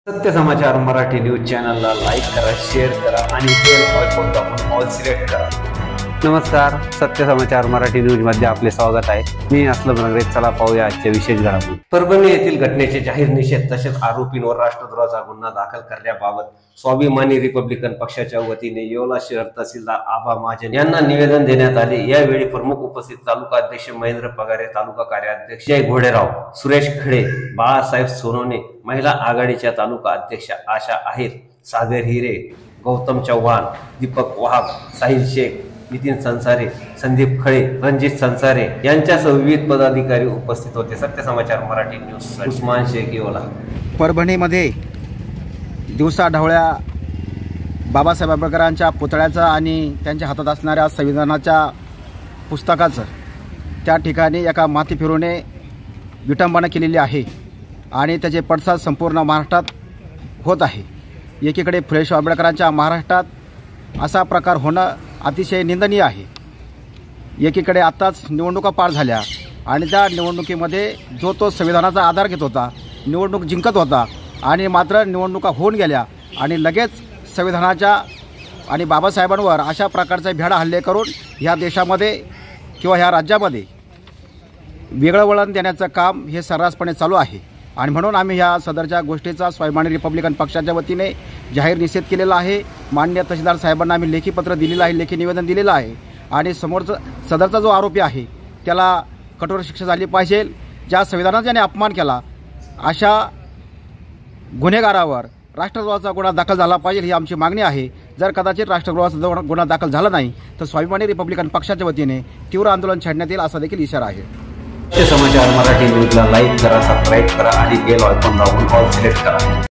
सत्य समाचार मराठी न्यूज चॅनलला लाईक करा, शेअर करा आणि बेल आयकॉन दाबून ऑल सिलेक्ट करा। नमस्कार, सत्य समाचार मराठी न्यूज मध्ये आपले स्वागत आहे। मी असलम नगरे। चला पाहूया आजच्या विशेष घडामोडी। परभणी येथील घटनेचे जाहीर निषेध तसेच आरोपींवर राष्ट्रद्रोहाचा गुन्हा दाखल करण्याबाबत स्वाभिमानी रिपब्लिकन पक्षाच्या वतीने येवला शहर तहसीलदार आबा महाजन यांना निवेदन देण्यात आले। यावेळी प्रमुख उपस्थित तालुका अध्यक्ष महेंद्र पगारे, तालुका कार्याध्यक्ष जय घोडेराव, सुरेश खडे, बाळासाहेब सोनवणे, महिला आघाडीच्या तालुका अध्यक्ष आशा आहेर, सागर हिरे, गौतम चव्हाण, दीपक वाघ, साहिल शेख, नितीन संसारे, संदीप खळे, रणजित संसारे यांच्यासह विविध पदाधिकारी उपस्थित होते। सत्य समाचार मराठी न्यूज उस्मान शेख येवला। परभणीमध्ये दिवसा ढवळ्या बाबासाहेब आंबेडकरांच्या पुतळ्याचं आणि त्यांच्या हातात असणाऱ्या संविधानाच्या पुस्तकाचं त्या ठिकाणी एका माती फिरूने विटंबना केलेली आहे आणि त्याचे पडसाद संपूर्ण महाराष्ट्रात होत आहे। एकीकडे फुलेशाह आंबेडकरांच्या महाराष्ट्रात असा प्रकार होणं अतिशय निंदनीय आहे। एकीकडे आत्ताच निवडणुका पार झाल्या आणि त्या निवडणुकीमध्ये जो तो संविधानाचा आधार घेत होता, निवडणूक जिंकत होता आणि मात्र निवडणुका होऊन गेल्या आणि लगेच संविधानाच्या आणि बाबासाहेबांवर अशा प्रकारचे भ्याड हल्ले करून ह्या देशामध्ये किंवा ह्या राज्यामध्ये वेगळं वळण देण्याचं काम हे सर्रासपणे चालू आहे आणि म्हणून आम्ही ह्या सदरच्या गोष्टीचा स्वाभिमानी रिपब्लिकन पक्षाच्या वतीने जाहीर निषेध केलेला आहे। माननीय तहसीलदार साहेबांना आम्ही लेखी पत्र दिलेलं आहे, लेखी निवेदन दिलेलं आहे आणि सदरचा जो आरोपी आहे त्याला कठोर शिक्षा झाली पाहिजे। ज्या संविधानाचा ज्याने अपमान केला अशा गुन्हेगारावर राष्ट्रद्रोहाचा गुन्हा दाखल झाला पाहिजे ही आमची मागणी आहे। जर कदाचित राष्ट्रद्रोहाचा गुन्हा दाखल झाला नाही तर स्वाभिमानी रिपब्लिकन पक्षाच्या वतीने तीव्र आंदोलन छेडण्यात येईल असा देखील इशारा आहे। सत्य समाचार मराठी न्यूजला लाईक करा, सबस्क्राईब करा आणि बेल आयकॉन दाबून ऑल सिलेक्ट करा।